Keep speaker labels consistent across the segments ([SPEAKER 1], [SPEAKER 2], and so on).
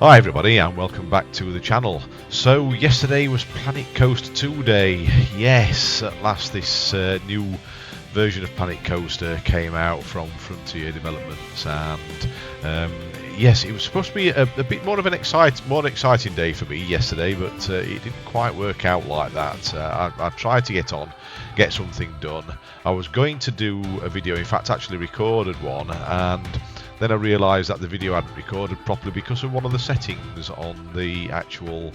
[SPEAKER 1] Hi everybody and welcome back to the channel. So yesterday was Planet Coaster 2 day. Yes, at last this new version of Planet Coaster came out from Frontier Developments, and yes, it was supposed to be a bit more of an exciting day for me yesterday, but it didn't quite work out like that. I tried to get something done. I was going to do a video, in fact actually recorded one, and then I realised that the video hadn't recorded properly because of one of the settings on the actual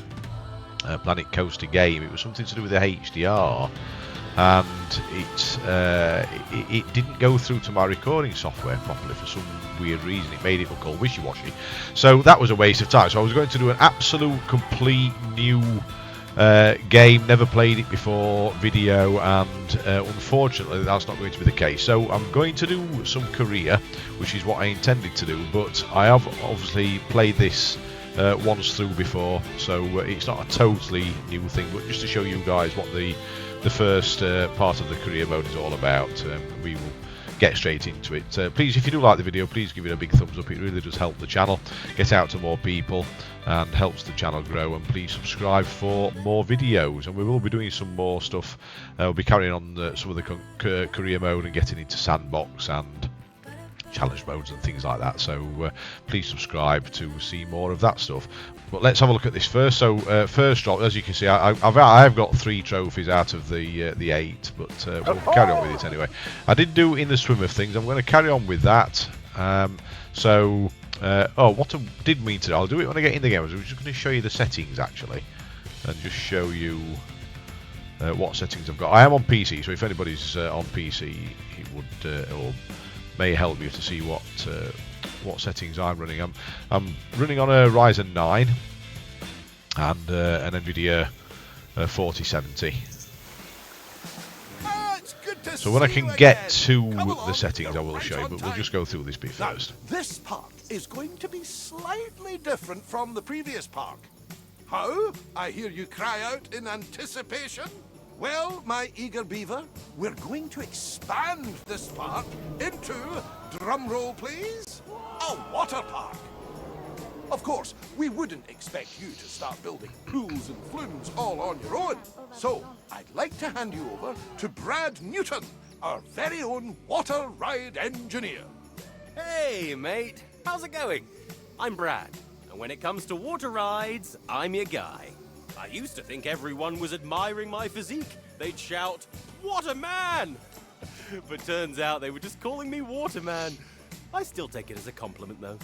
[SPEAKER 1] Planet Coaster game. It was something to do with the HDR, and it didn't go through to my recording software properly for some weird reason. It made it look all wishy-washy. So that was a waste of time. So I was going to do an absolute, complete new game, never played it before video, and unfortunately that's not going to be the case. So I'm going to do some Korea, which is what I intended to do, but I have obviously played this once through before, so it's not a totally new thing, but just to show you guys what the first part of the Korea mode is all about. We will get straight into it. Please, if you do like the video, please give it a big thumbs up. It really does help the channel get out to more people and helps the channel grow. And please subscribe for more videos, and we will be doing some more stuff. We'll be carrying on some of the career mode and getting into sandbox and challenge modes and things like that, so please subscribe to see more of that stuff. But let's have a look at this first. So first drop, as you can see, I've got 3 trophies out of the 8, but we'll carry on with it anyway. I did do in the swim of things. I'm going to carry on with that. Oh, what I did mean to do, I'll do it when I get in the game. I was just going to show you the settings actually, and just show you what settings I've got. I am on PC, so if anybody's on PC, it would or may help you to see what settings I'm running. I'm running on a Ryzen 9 and an Nvidia 4070. So when I can get to the settings, I will show you, but we'll just go through this bit first.
[SPEAKER 2] Now, this park is going to be slightly different from the previous park. How? I hear you cry out in anticipation. Well, my eager beaver, we're going to expand this park into, drumroll please, a water park. Of course, we wouldn't expect you to start building pools and flumes all on your own. So, I'd like to hand you over to Brad Newton, our very own water ride engineer.
[SPEAKER 3] Hey, mate. How's it going? I'm Brad, and when it comes to water rides, I'm your guy. I used to think everyone was admiring my physique. They'd shout, "Waterman!" But turns out they were just calling me Waterman. I still take it as a compliment, though.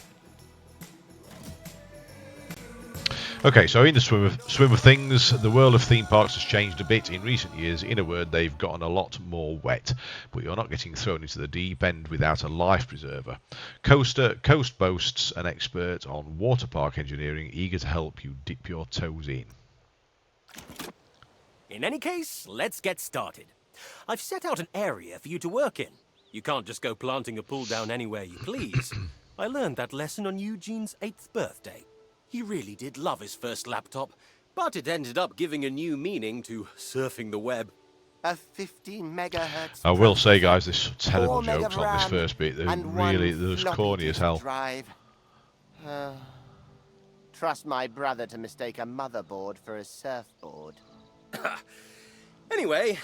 [SPEAKER 1] Okay, so in the swim of things, the world of theme parks has changed a bit in recent years. In a word, they've gotten a lot more wet, but you're not getting thrown into the deep end without a life preserver. Coast boasts an expert on water park engineering, eager to help you dip your toes in.
[SPEAKER 3] In any case, let's get started. I've set out an area for you to work in. You can't just go planting a pool down anywhere you please. I learned that lesson on Eugene's 8th birthday. He really did love his first laptop, but it ended up giving a new meaning to surfing the web.
[SPEAKER 4] A 50 megahertz.
[SPEAKER 1] I will say, guys, there's terrible
[SPEAKER 4] 4 meg
[SPEAKER 1] jokes
[SPEAKER 4] of
[SPEAKER 1] on this
[SPEAKER 4] RAM
[SPEAKER 1] first bit. They're
[SPEAKER 4] and
[SPEAKER 1] really,
[SPEAKER 4] one
[SPEAKER 1] they're
[SPEAKER 4] floppy
[SPEAKER 1] corny as
[SPEAKER 4] disk
[SPEAKER 1] hell.
[SPEAKER 4] Drive. Trust my brother to mistake a motherboard for a surfboard.
[SPEAKER 3] Anyway,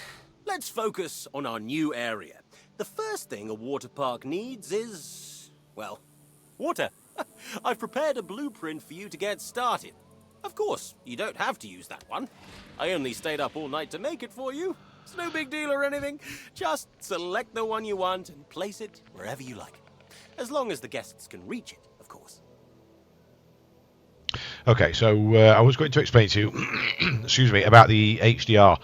[SPEAKER 3] let's focus on our new area. The first thing a water park needs is, well, water. I've prepared a blueprint for you to get started. Of course, you don't have to use that one. I only stayed up all night to make it for you. It's no big deal or anything. Just select the one you want and place it wherever you like. As long as the guests can reach it, of course.
[SPEAKER 1] Okay, so I was going to explain to you, excuse me, about the HDR.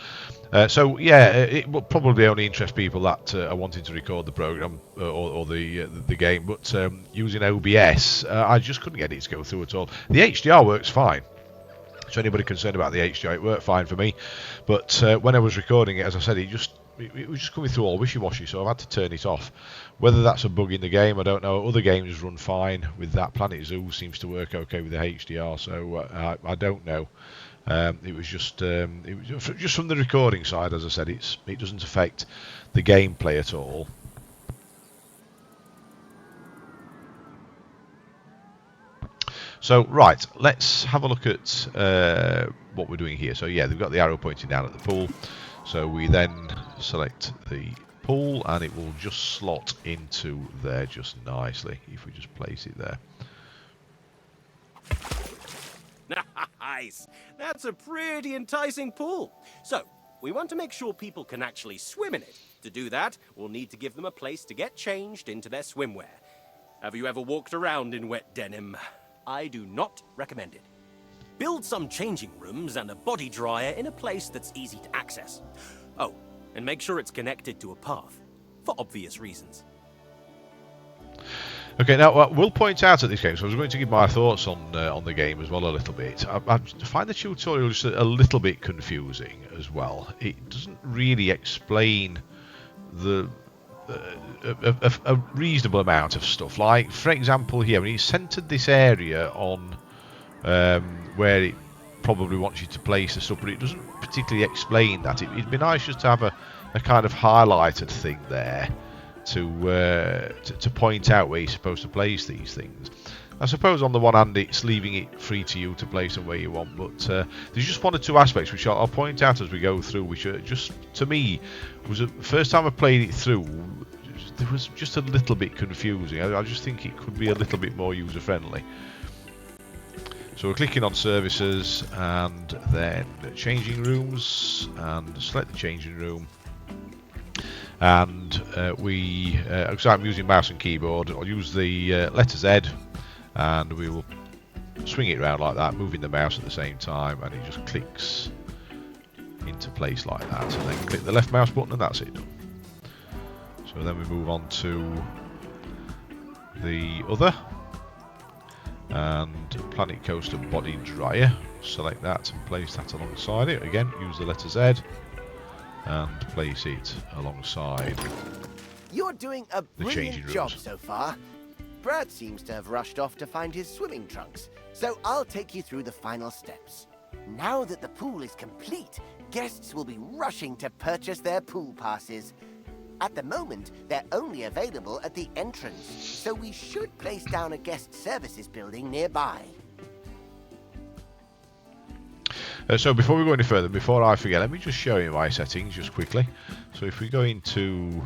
[SPEAKER 1] It will probably only interest people that are wanting to record the program or the game, but using OBS, I just couldn't get it to go through at all. The HDR works fine. So anybody concerned about the HDR, it worked fine for me. But when I was recording it, as I said, it was just coming through all wishy-washy, so I've had to turn it off. Whether that's a bug in the game, I don't know. Other games run fine with that. Planet Zoo seems to work okay with the HDR, so I don't know. It was just from the recording side, as I said, it doesn't affect the gameplay at all. So, right, let's have a look at what we're doing here. So, yeah, they've got the arrow pointing down at the pool. So we then select the pool, and it will just slot into there just nicely if we just place it there.
[SPEAKER 3] Nice! That's a pretty enticing pool. So, we want to make sure people can actually swim in it. To do that, we'll need to give them a place to get changed into their swimwear. Have you ever walked around in wet denim? I do not recommend it. Build some changing rooms and a body dryer in a place that's easy to access. Oh, and make sure it's connected to a path, for obvious reasons.
[SPEAKER 1] Okay, now we'll point out at this game, so I was going to give my thoughts on the game as well a little bit. I find the tutorial just a little bit confusing as well. It doesn't really explain a reasonable amount of stuff. Like, for example, here, when he centered this area on where it probably wants you to place the stuff, but it doesn't particularly explain that. It'd be nice just to have a kind of highlighted thing there to point out where you're supposed to place these things. I suppose on the one hand it's leaving it free to you to place them where you want, but there's just one or two aspects which I'll point out as we go through, which are just, to me, was the first time I played it through, it was just a little bit confusing. I just think it could be a little bit more user friendly. So we're clicking on services and then changing rooms, and select the changing room. And because I'm using mouse and keyboard, I'll use the letter Z, and we will swing it around like that, moving the mouse at the same time, and it just clicks into place like that. And then click the left mouse button, and that's it done. So then we move on to the other, and Planet Coaster Body Dryer. Select that and place that alongside it. Again, use the letter Z and place it alongside.
[SPEAKER 4] You're doing a
[SPEAKER 1] changing
[SPEAKER 4] brilliant
[SPEAKER 1] rooms.
[SPEAKER 4] job so far. Brad seems to have rushed off to find his swimming trunks, so I'll take you through the final steps. Now that the pool is complete, guests will be rushing to purchase their pool passes. At the moment, they're only available at the entrance, so we should place down a guest services building nearby.
[SPEAKER 1] So before we go any further, before I forget, let me just show you my settings just quickly. So if we go into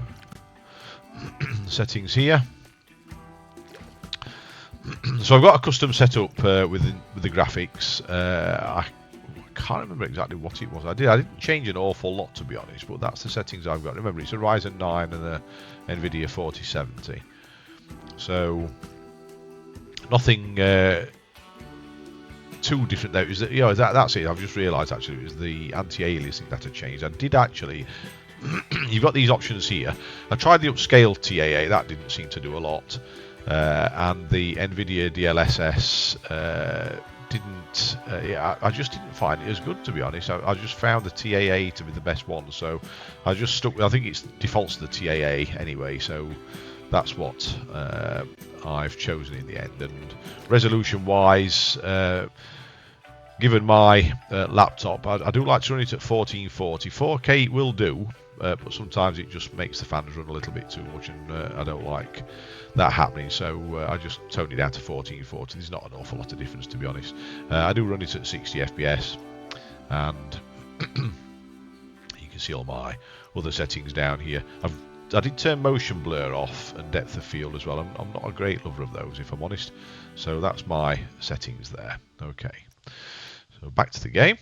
[SPEAKER 1] settings here, so I've got a custom setup with the graphics. I can't remember exactly what it was. I didn't change an awful lot, to be honest, but that's the settings I've got. Remember, it's a Ryzen 9 and a NVIDIA 4070. So nothing too different there. That's it. I've just realised actually it was the anti-aliasing that had changed. I did actually. You've got these options here. I tried the upscale TAA. That didn't seem to do a lot. And the NVIDIA DLSS didn't. I just didn't find it as good, to be honest. I just found the TAA to be the best one, so I just stuck with. I think it defaults to the TAA anyway, so that's what I've chosen in the end. And resolution-wise, given my laptop, I do like to run it at 1440. 4K will do, but sometimes it just makes the fans run a little bit too much, and I don't like that happening, so I just toned it down to 1440. There's not an awful lot of difference, to be honest. I do run it at 60 FPS, and you can see all my other settings down here. I did turn motion blur off and depth of field as well. I'm not a great lover of those, if I'm honest. So that's my settings there. Okay, so back to the game.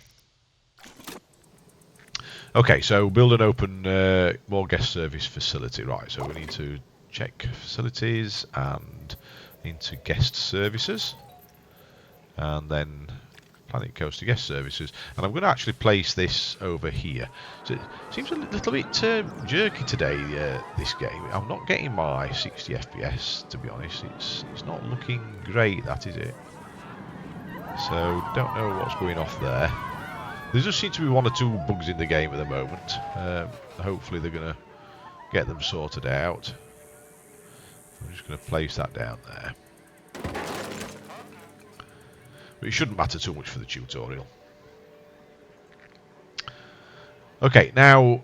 [SPEAKER 1] Okay, so build and open more guest service facility. Right, so we need to check facilities and into guest services, and then Planet Coaster guest services, and I'm going to actually place this over here. So it seems a little bit jerky today, this game. I'm not getting my 60 FPS, to be honest. It's not looking great, that is it. So don't know what's going off there. There does seem to be one or two bugs in the game at the moment. Hopefully they're going to get them sorted out. I'm just going to place that down there. But it shouldn't matter too much for the tutorial. Okay, now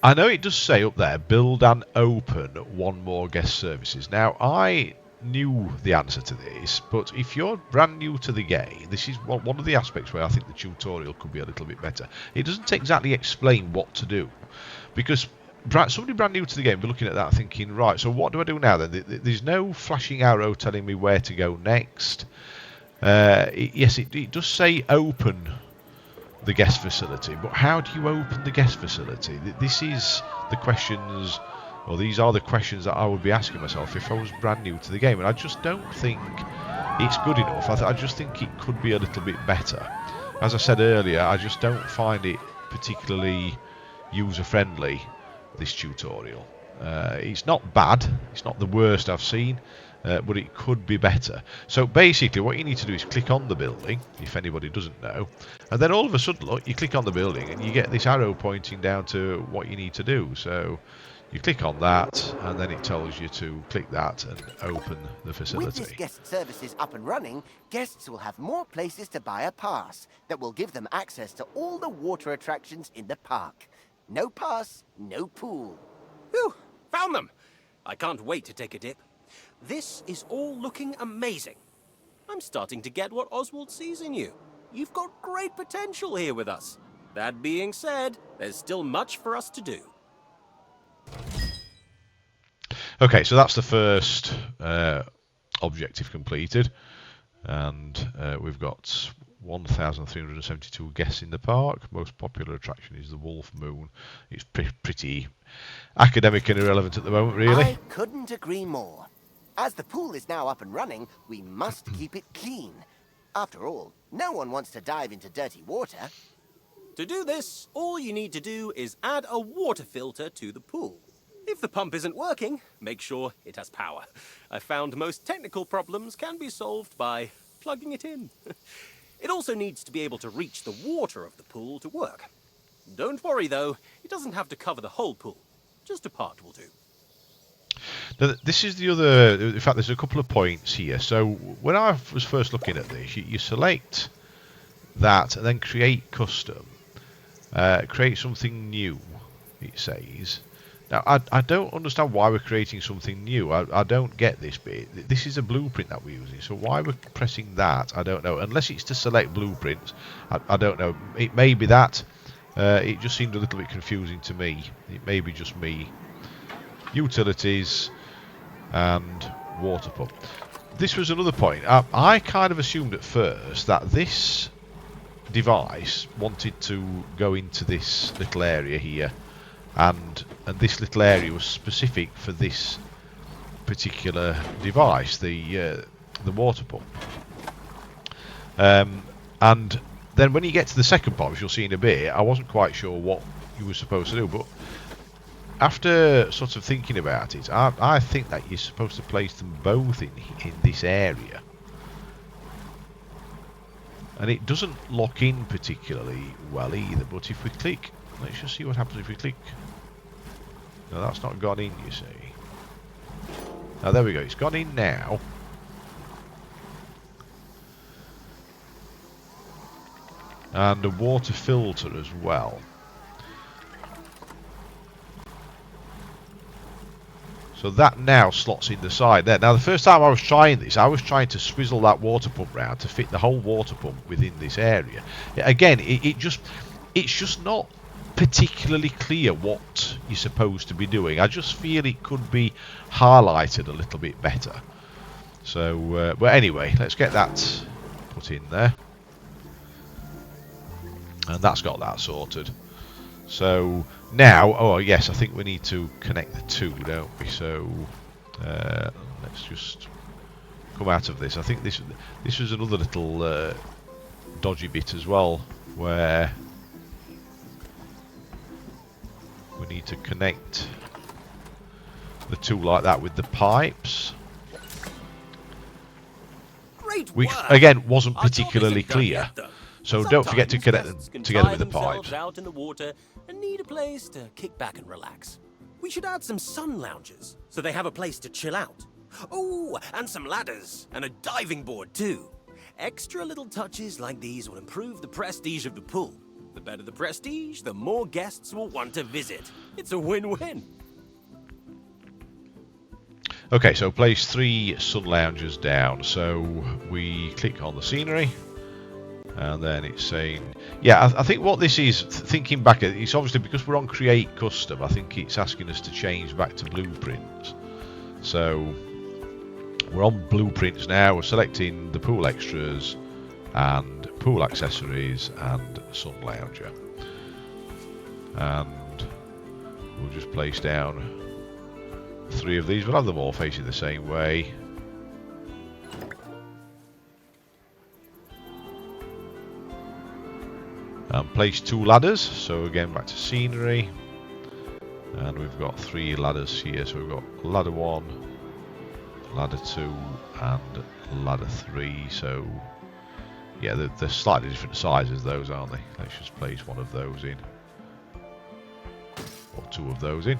[SPEAKER 1] I know it does say up there, build and open one more guest services. Now I knew the answer to this, but if you're brand new to the game, this is one of the aspects where I think the tutorial could be a little bit better. It doesn't exactly explain what to do, because somebody brand new to the game will be looking at that thinking, right, so what do I do now then? There's no flashing arrow telling me where to go next. Yes, it does say open the guest facility, but how do you open the guest facility? This is the questions, or these are the questions that I would be asking myself if I was brand new to the game, and I just don't think it's good enough. I just think it could be a little bit better. As I said earlier, I just don't find it particularly user-friendly, this tutorial. It's not bad, it's not the worst I've seen, but it could be better. So basically what you need to do is click on the building, if anybody doesn't know, and then all of a sudden, look, you click on the building and you get this arrow pointing down to what you need to do. So you click on that, and then it tells you to click that and open the facility.
[SPEAKER 4] With this guest services up and running, guests will have more places to buy a pass that will give them access to all the water attractions in the park. No pass, no pool.
[SPEAKER 3] Whew, found them. I can't wait to take a dip. This is all looking amazing. I'm starting to get what Oswald sees in you. You've got great potential here with us. That being said, there's still much for us to do.
[SPEAKER 1] Okay, so that's the first objective completed, and we've got 1,372 guests in the park. Most popular attraction is the Wolf Moon. It's pretty academic and irrelevant at the moment, really.
[SPEAKER 4] I couldn't agree more. As the pool is now up and running, we must keep it clean. After all, no one wants to dive into dirty water.
[SPEAKER 3] To do this, all you need to do is add a water filter to the pool. If the pump isn't working, make sure it has power. I found most technical problems can be solved by plugging it in. It also needs to be able to reach the water of the pool to work. Don't worry though, it doesn't have to cover the whole pool. Just a part will do.
[SPEAKER 1] Now, this is the other, in fact there's a couple of points here. So when I was first looking at this, you select that and then create custom, create something new, it says. Now I don't understand why we're creating something new. I don't get this bit. This is a blueprint that we're using, so why we're pressing that, I don't know. Unless it's to select blueprints, I don't know. It may be that. It just seemed a little bit confusing to me. It may be just me. Utilities and water pump. This was another point. I kind of assumed at first that this device wanted to go into this little area here, and this little area was specific for this particular device, the water pump. And then when you get to the second part, which you'll see in a bit, I wasn't quite sure what you were supposed to do, but after sort of thinking about it, I think that you're supposed to place them both in this area. And it doesn't lock in particularly well either, but if we click, let's just see what happens if we click. No, that's not gone in, you see. Now there we go, it's gone in now. And a water filter as well. So that now slots in the side there. Now the first time I was trying this, I was trying to swizzle that water pump round to fit the whole water pump within this area. Again, it's just not particularly clear what you're supposed to be doing. I just feel it could be highlighted a little bit better. So, but anyway, let's get that put in there. And that's got that sorted. So now, oh yes, I think we need to connect the two, don't we? So let's just come out of this. I think this was another little dodgy bit as well, where we need to connect the two like that with the pipes. Which again wasn't particularly clear. So don't forget to connect them together with the pipes.
[SPEAKER 3] Out in the water and need a place to kick back and relax. We should add some sun lounges so they have a place to chill out. Oh, and some ladders and a diving board too. Extra little touches like these will improve the prestige of the pool. The better the prestige, the more guests will want to visit. It's a win-win.
[SPEAKER 1] Okay, so place 3 sun loungers down. So we click on the scenery, and then it's saying, yeah, I think what this is, thinking back, it's obviously because we're on Create Custom, I think it's asking us to change back to blueprints. So we're on blueprints now, we're selecting the pool extras and pool accessories and sun lounger. And we'll just place down 3 of these. We'll have them all facing the same way. And place 2 ladders. So again, back to scenery. And we've got 3 ladders here. So we've got ladder 1, ladder 2, and ladder 3. So yeah, they're slightly different sizes, those, aren't they? Let's just place 1 of those in. Or 2 of those in.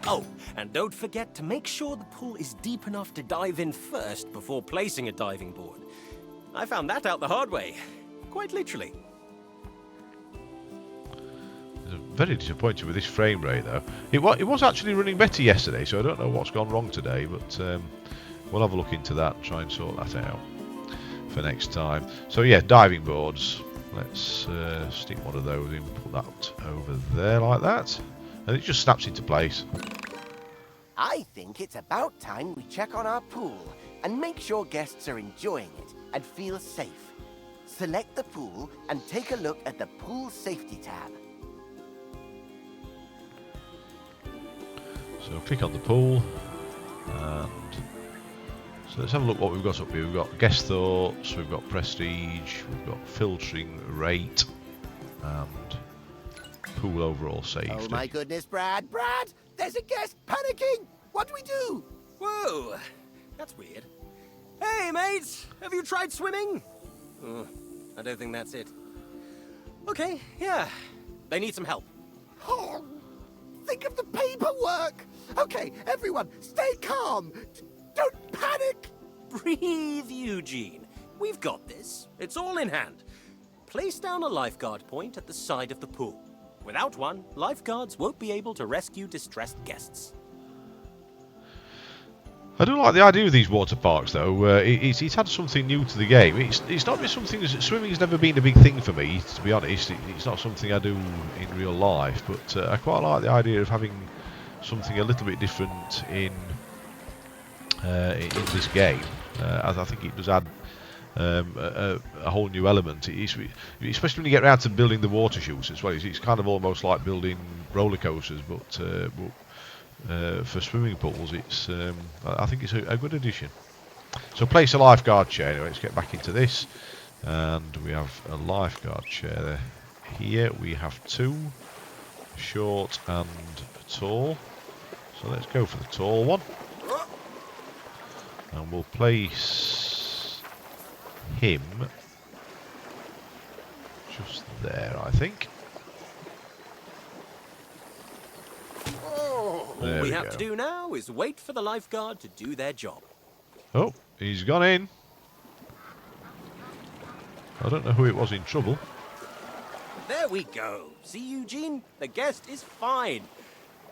[SPEAKER 3] Oh, and don't forget to make sure the pool is deep enough to dive in first before placing a diving board. I found that out the hard way. Quite literally.
[SPEAKER 1] Very disappointed with this frame rate, though. It was actually running better yesterday, so I don't know what's gone wrong today, but we'll have a look into that and try and sort that out for next time. So yeah, diving boards. Let's stick 1 of those in, put that over there like that, and it just snaps into place.
[SPEAKER 4] I think it's about time we check on our pool and make sure guests are enjoying it and feel safe. Select the pool and take a look at the Pool Safety tab.
[SPEAKER 1] So click on the pool, and so let's have a look what we've got up here. We've got guest thoughts, we've got prestige, we've got filtering rate, and pool overall safety.
[SPEAKER 4] Oh my goodness, Brad! Brad! There's a guest panicking! What do we do?
[SPEAKER 3] Whoa, that's weird. Hey, mates, have you tried swimming? Oh, I don't think that's it. Okay, yeah, they need some help.
[SPEAKER 4] Oh, think of the paperwork! Okay, everyone, stay calm! Don't panic!
[SPEAKER 3] Breathe, Eugene. We've got this. It's all in hand. Place down a lifeguard point at the side of the pool. Without one, lifeguards won't be able to rescue distressed guests.
[SPEAKER 1] I do like the idea of these water parks, though. It's had something new to the game. It's not been something. Swimming's never been a big thing for me, to be honest. It's not something I do in real life, but I quite like the idea of having something a little bit different in this game. As I think it does add a whole new element. Especially when you get around to building the water chutes as well. It's kind of almost like building roller coasters, but for swimming pools, I think it's a good addition. So place a lifeguard chair. Let's get back into this, and we have a lifeguard chair here. We have 2, short and tall. So let's go for the tall one, and we'll place him just there, I think.
[SPEAKER 3] All we have to do now is wait for the lifeguard to do their job.
[SPEAKER 1] Oh, he's gone in. I don't know who it was in trouble.
[SPEAKER 3] There we go. See, Eugene? The guest is fine.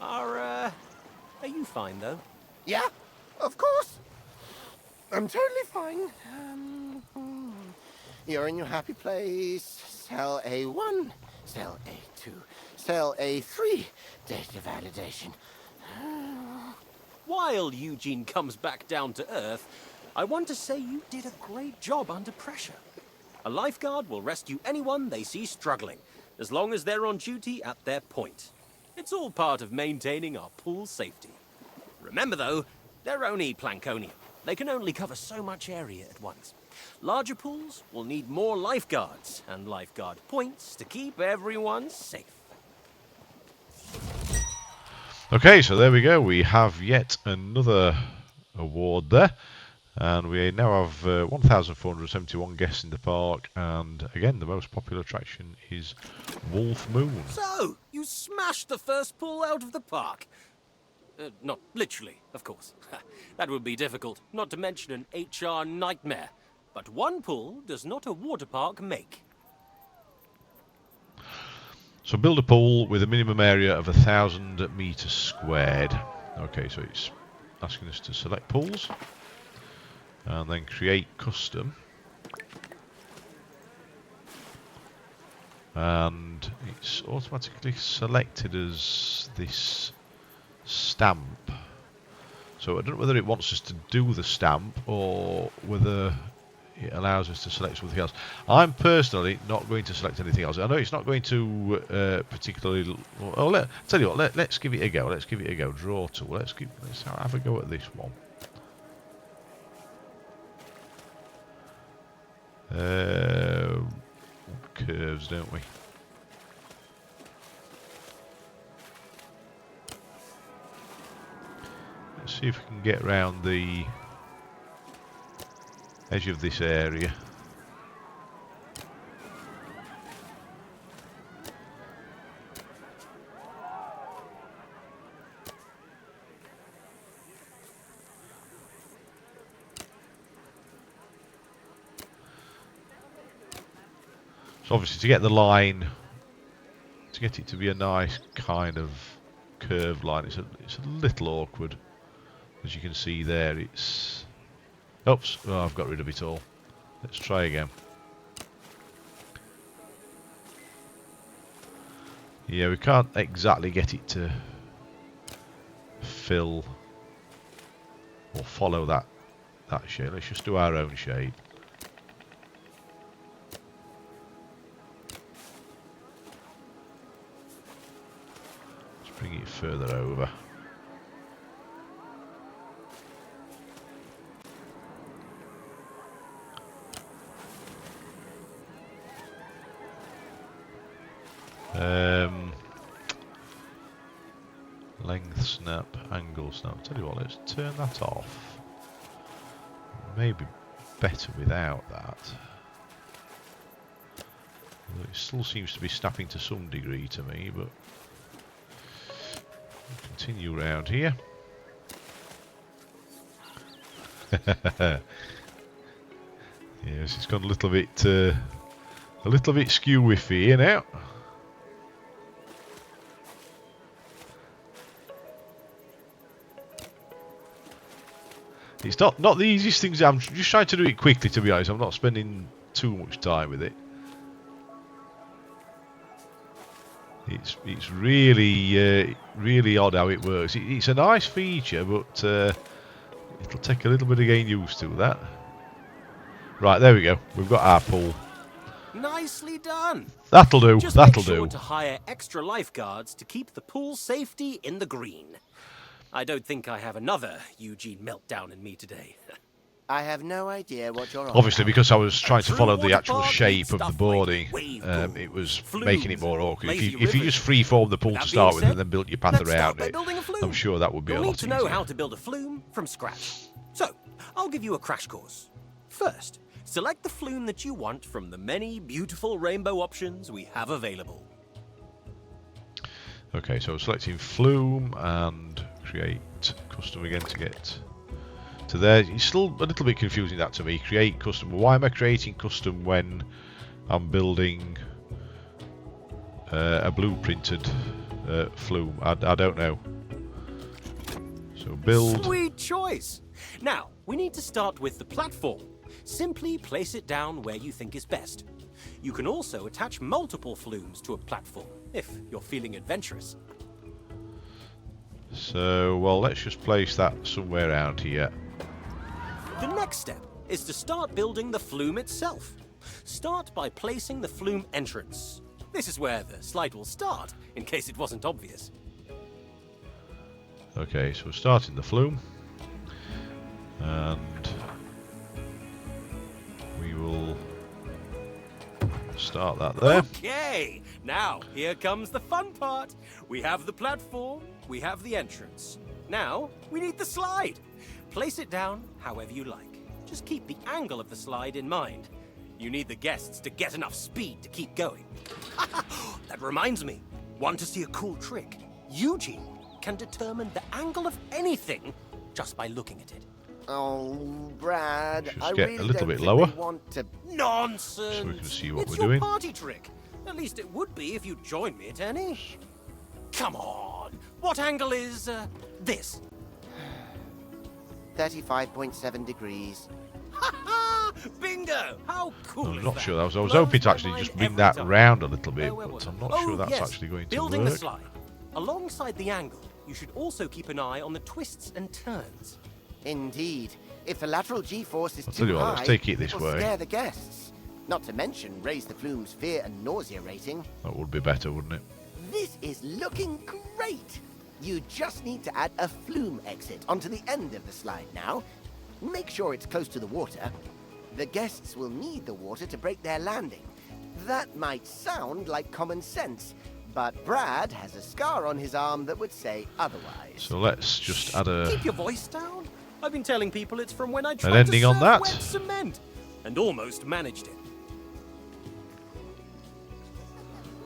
[SPEAKER 3] Are you fine, though?
[SPEAKER 4] Yeah, of course. I'm totally fine. You're in your happy place. Cell A1, cell A2, cell A3. Data validation.
[SPEAKER 3] While Eugene comes back down to earth, I want to say you did a great job under pressure. A lifeguard will rescue anyone they see struggling, as long as they're on duty at their point. It's all part of maintaining our pool safety. Remember, though, they're only Plankonium. They can only cover so much area at once. Larger pools will need more lifeguards and lifeguard points to keep everyone safe.
[SPEAKER 1] Okay, so there we go. We have yet another award there. And we now have 1,471 guests in the park. And again, the most popular attraction is Wolf Moon.
[SPEAKER 3] So, you smashed the first pool out of the park. Not literally, of course. That would be difficult, not to mention an HR nightmare. But one pool does not a water park make.
[SPEAKER 1] So build a pool with a minimum area of 1,000 meters squared. Okay, so it's asking us to select pools and then create custom. And it's automatically selected as this stamp. So I don't know whether it wants us to do the stamp or whether it allows us to select something else. I'm personally not going to select anything else. I know it's not going to particularly. Oh, tell you what. Let's give it a go. Let's give it a go. Draw tool. Let's have a go at this one. Curves, don't we? Let's see if we can get around the edge of this area. So obviously to get the line, to get it to be a nice kind of curved line, it's a little awkward. As you can see there, it's... Oops, oh, I've got rid of it all. Let's try again. Yeah, we can't exactly get it to fill or follow that shape. Let's just do our own shape. Let's bring it further over. Length snap, angle snap. Tell you what, let's turn that off. Maybe better without that. It still seems to be snapping to some degree to me, but we'll continue around here. Yes, it's gone a little bit skew-whiffy here now. It's not the easiest things. I'm just trying to do it quickly, to be honest. I'm not spending too much time with it. It's really odd how it works. It's a nice feature, but it'll take a little bit of getting used to that. Right, there we go. We've got our pool.
[SPEAKER 3] Nicely done.
[SPEAKER 1] That'll do.
[SPEAKER 3] Just
[SPEAKER 1] That'll
[SPEAKER 3] make sure
[SPEAKER 1] do.
[SPEAKER 3] to hire extra lifeguards to keep the pool's safety in the green. I don't think I have another Eugene meltdown in me today.
[SPEAKER 4] I have no idea what you're on
[SPEAKER 1] Obviously,
[SPEAKER 4] about.
[SPEAKER 1] because I was trying to follow the
[SPEAKER 3] water
[SPEAKER 1] actual
[SPEAKER 3] park
[SPEAKER 1] shape
[SPEAKER 3] needs
[SPEAKER 1] of the
[SPEAKER 3] stuff
[SPEAKER 1] boarding,
[SPEAKER 3] like wave
[SPEAKER 1] it
[SPEAKER 3] pools,
[SPEAKER 1] was making it more awkward.
[SPEAKER 3] lazy
[SPEAKER 1] If you
[SPEAKER 3] rivers.
[SPEAKER 1] just freeform the pool
[SPEAKER 3] That
[SPEAKER 1] to start
[SPEAKER 3] being
[SPEAKER 1] with
[SPEAKER 3] said,
[SPEAKER 1] and then build your path
[SPEAKER 3] let's start
[SPEAKER 1] around
[SPEAKER 3] by
[SPEAKER 1] it,
[SPEAKER 3] building a flume.
[SPEAKER 1] I'm sure that would be a
[SPEAKER 3] You'll
[SPEAKER 1] lot
[SPEAKER 3] need to know
[SPEAKER 1] easier.
[SPEAKER 3] how to build a flume from scratch. So, I'll give you a crash course. First, select the flume that you want from the many beautiful rainbow options we have available.
[SPEAKER 1] Okay, so selecting flume and create custom again to get to there. It's still a little bit confusing that to me. Create custom. Why am I creating custom when I'm building a blueprinted flume? I don't know. So build.
[SPEAKER 3] Sweet choice. Now, we need to start with the platform. Simply place it down where you think is best. You can also attach multiple flumes to a platform, if you're feeling adventurous.
[SPEAKER 1] So, well, let's just place that somewhere around here.
[SPEAKER 3] The next step is to start building the flume itself. Start by placing the flume entrance. This is where the slide will start, in case it wasn't obvious.
[SPEAKER 1] Okay, so we're starting the flume. And we will start that there.
[SPEAKER 3] Okay, now here comes the fun part. We have the platform, we have the entrance. Now we need the slide. Place it down however you like. Just keep the angle of the slide in mind. You need the guests to get enough speed to keep going. That reminds me, want to see a cool trick? Eugene can determine the angle of anything just by looking at it.
[SPEAKER 4] Oh, Brad,
[SPEAKER 1] Just
[SPEAKER 4] I
[SPEAKER 1] get
[SPEAKER 4] really
[SPEAKER 1] a little
[SPEAKER 4] don't
[SPEAKER 1] bit
[SPEAKER 4] think
[SPEAKER 1] lower.
[SPEAKER 4] they want to...
[SPEAKER 3] Nonsense!
[SPEAKER 1] So we can see what
[SPEAKER 3] it's
[SPEAKER 1] we're
[SPEAKER 3] your
[SPEAKER 1] doing.
[SPEAKER 3] party trick. At least it would be if you joined me at any. Come on. What angle is this?
[SPEAKER 4] 35.7 degrees.
[SPEAKER 3] Bingo! How cool
[SPEAKER 1] I'm
[SPEAKER 3] is
[SPEAKER 1] not
[SPEAKER 3] that?
[SPEAKER 1] sure. I was
[SPEAKER 3] Blows
[SPEAKER 1] hoping to
[SPEAKER 3] my
[SPEAKER 1] actually
[SPEAKER 3] mind
[SPEAKER 1] just bring
[SPEAKER 3] every
[SPEAKER 1] that
[SPEAKER 3] time.
[SPEAKER 1] round a little bit,
[SPEAKER 3] Where
[SPEAKER 1] but
[SPEAKER 3] was
[SPEAKER 1] I'm
[SPEAKER 3] I?
[SPEAKER 1] not
[SPEAKER 3] Oh,
[SPEAKER 1] sure that's
[SPEAKER 3] yes,
[SPEAKER 1] actually going to
[SPEAKER 3] building the
[SPEAKER 1] work.
[SPEAKER 3] slide. Alongside the angle, you should also keep an eye on the twists and turns.
[SPEAKER 4] Indeed. If the lateral G-force is
[SPEAKER 1] I'll tell
[SPEAKER 4] too
[SPEAKER 1] you what,
[SPEAKER 4] high,
[SPEAKER 1] let's take it this
[SPEAKER 4] will
[SPEAKER 1] way.
[SPEAKER 4] scare the guests. Not to mention raise the flume's fear and nausea rating.
[SPEAKER 1] That would be better, wouldn't it?
[SPEAKER 4] This is looking great! You just need to add a flume exit onto the end of the slide now. Make sure it's close to the water. The guests will need the water to break their landing. That might sound like common sense, but Brad has a scar on his arm that would say otherwise.
[SPEAKER 1] So let's just add a...
[SPEAKER 3] Keep your voice down. I've been telling people it's from when I tried
[SPEAKER 1] ending
[SPEAKER 3] to
[SPEAKER 1] on
[SPEAKER 3] surf
[SPEAKER 1] that?
[SPEAKER 3] wet cement and almost managed it.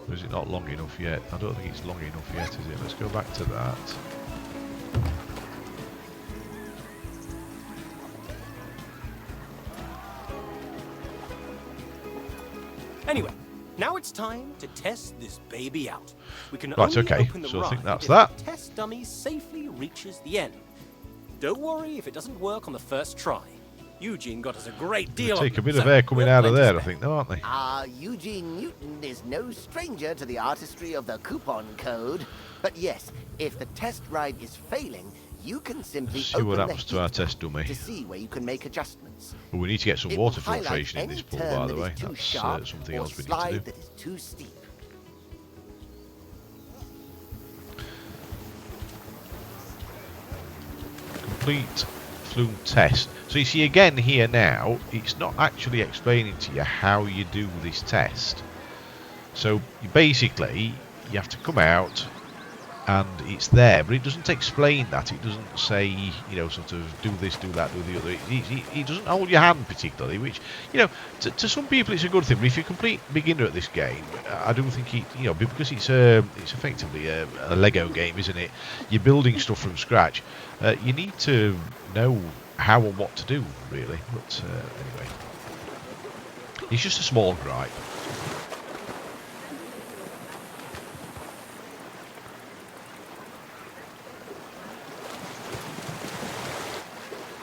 [SPEAKER 1] Or is it not long enough yet? I don't think it's long enough yet, is it? Let's go back to that.
[SPEAKER 3] Anyway, now it's time to test this baby out. We can
[SPEAKER 1] Right,
[SPEAKER 3] only
[SPEAKER 1] okay,
[SPEAKER 3] open the
[SPEAKER 1] so I
[SPEAKER 3] ride
[SPEAKER 1] think that's
[SPEAKER 3] if
[SPEAKER 1] that.
[SPEAKER 3] the test dummy safely reaches the end. Don't worry if it doesn't work on the first try. Eugene got us a great deal.
[SPEAKER 1] Take a
[SPEAKER 3] on
[SPEAKER 1] bit
[SPEAKER 3] them,
[SPEAKER 1] of
[SPEAKER 3] so
[SPEAKER 1] air coming
[SPEAKER 3] we'll
[SPEAKER 1] out of
[SPEAKER 3] plenty
[SPEAKER 1] there, I
[SPEAKER 3] spare.
[SPEAKER 1] think, though, aren't they?
[SPEAKER 4] Eugene Newton is no stranger to the artistry of the coupon code. But yes, if the test ride is failing, you can simply
[SPEAKER 1] See
[SPEAKER 4] open
[SPEAKER 1] what
[SPEAKER 4] the
[SPEAKER 1] happens to our
[SPEAKER 4] heat
[SPEAKER 1] test dummy.
[SPEAKER 4] to see where you can make adjustments.
[SPEAKER 1] But we need to get some
[SPEAKER 4] It will
[SPEAKER 1] water
[SPEAKER 4] highlight
[SPEAKER 1] filtration in
[SPEAKER 4] any
[SPEAKER 1] this pool,
[SPEAKER 4] turn
[SPEAKER 1] by the
[SPEAKER 4] that is
[SPEAKER 1] way.
[SPEAKER 4] too
[SPEAKER 1] That's
[SPEAKER 4] sharp
[SPEAKER 1] something
[SPEAKER 4] or
[SPEAKER 1] else we need
[SPEAKER 4] slide
[SPEAKER 1] to do.
[SPEAKER 4] that is too steep.
[SPEAKER 1] Complete flume test. So you see again here now, it's not actually explaining to you how you do this test. So you basically, you have to come out and it's there, but it doesn't explain that. It doesn't say, you know, sort of do this, do that, do the other. It doesn't hold your hand particularly, which, you know, to some people it's a good thing. But if you're a complete beginner at this game, I do think it, you know, because it's effectively a Lego game, isn't it? You're building stuff from scratch. You need to know how and what to do, really. But anyway, it's just a small gripe.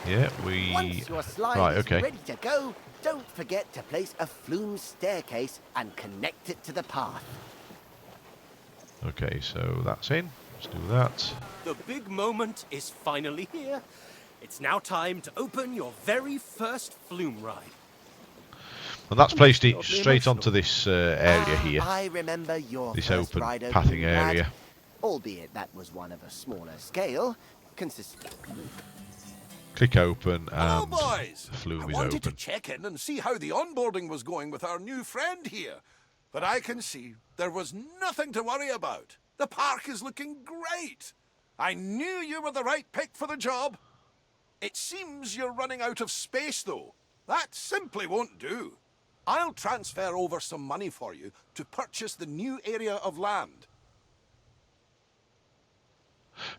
[SPEAKER 1] Yeah,
[SPEAKER 4] Once your slide
[SPEAKER 1] right,
[SPEAKER 4] is
[SPEAKER 1] okay.
[SPEAKER 4] ready to go, don't forget to place a flume staircase and connect it to the path.
[SPEAKER 1] Okay, so that's in. Let's do that.
[SPEAKER 3] The big moment is finally here. It's now time to open your very first flume ride.
[SPEAKER 1] And that's placed it
[SPEAKER 3] Oddly
[SPEAKER 1] straight
[SPEAKER 3] emotional.
[SPEAKER 1] onto this area here.
[SPEAKER 4] I remember your
[SPEAKER 1] This
[SPEAKER 4] first
[SPEAKER 1] open
[SPEAKER 4] ride
[SPEAKER 1] pathing
[SPEAKER 4] opening, Brad,
[SPEAKER 1] area.
[SPEAKER 4] albeit that was one of a smaller scale, consistent.
[SPEAKER 1] Click open
[SPEAKER 2] Hello,
[SPEAKER 1] and
[SPEAKER 2] boys.
[SPEAKER 1] the flume
[SPEAKER 2] I
[SPEAKER 1] is
[SPEAKER 2] wanted
[SPEAKER 1] open.
[SPEAKER 2] to check in and see how the onboarding was going with our new friend here. But I can see there was nothing to worry about. The park is looking great. I knew you were the right pick for the job. It seems you're running out of space, though. That simply won't do. I'll transfer over some money for you to purchase the new area of land.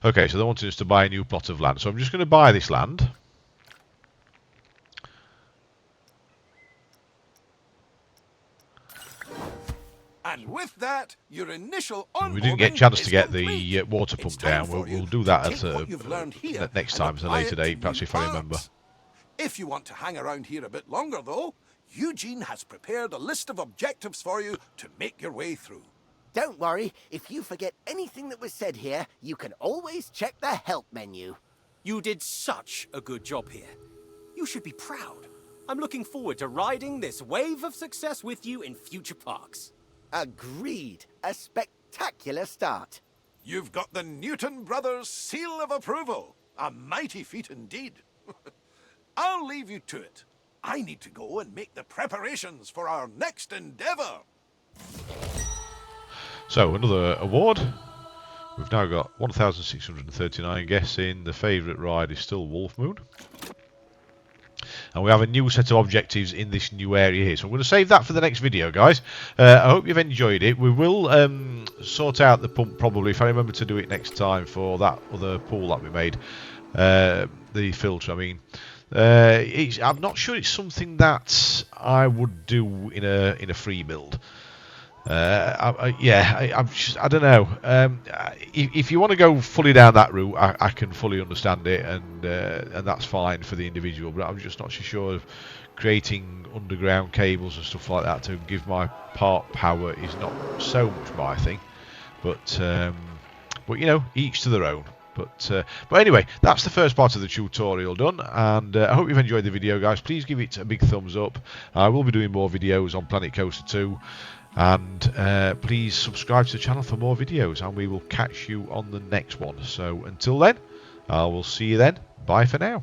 [SPEAKER 1] Okay, so they wanted us to buy a new plot of land. So I'm just going to buy this land.
[SPEAKER 2] And with that, your initial onboarding
[SPEAKER 1] We didn't get a chance to
[SPEAKER 2] is
[SPEAKER 1] get
[SPEAKER 2] complete.
[SPEAKER 1] the water
[SPEAKER 2] It's
[SPEAKER 1] pump
[SPEAKER 2] time
[SPEAKER 1] down.
[SPEAKER 2] for you
[SPEAKER 1] We'll do
[SPEAKER 2] to
[SPEAKER 1] that
[SPEAKER 2] take
[SPEAKER 1] at
[SPEAKER 2] what you've learned here
[SPEAKER 1] next
[SPEAKER 2] and
[SPEAKER 1] time, at a
[SPEAKER 2] apply
[SPEAKER 1] later
[SPEAKER 2] it
[SPEAKER 1] date,
[SPEAKER 2] to
[SPEAKER 1] perhaps
[SPEAKER 2] new
[SPEAKER 1] if I remember.
[SPEAKER 2] parks. If you want to hang around here a bit longer, though, Eugene has prepared a list of objectives for you to make your way through.
[SPEAKER 4] Don't worry, if you forget anything that was said here, you can always check the help menu.
[SPEAKER 3] You did such a good job here. You should be proud. I'm looking forward to riding this wave of success with you in future parks.
[SPEAKER 4] Agreed. A spectacular start.
[SPEAKER 2] You've got the Newton Brothers seal of approval. A mighty feat indeed. I'll leave you to it. I need to go and make the preparations for our next endeavor.
[SPEAKER 1] So another award. We've now got 1,639 guests in. The favourite ride is still Wolf Moon. And we have a new set of objectives in this new area here. So I'm going to save that for the next video, guys. I hope you've enjoyed it. We will sort out the pump probably, if I remember to do it next time, for that other pool that we made. The filter, I mean. I'm not sure it's something that I would do in a free build. I don't know. If you want to go fully down that route, I can fully understand it, and that's fine for the individual. But I'm just not so sure of creating underground cables and stuff like that to give my part power is not so much my thing. But you know, each to their own. But anyway, that's the first part of the tutorial done, and I hope you've enjoyed the video, guys. Please give it a big thumbs up. I will be doing more videos on Planet Coaster 2, and please subscribe to the channel for more videos, and we will catch you on the next one. So until then, I will see you then. Bye for now.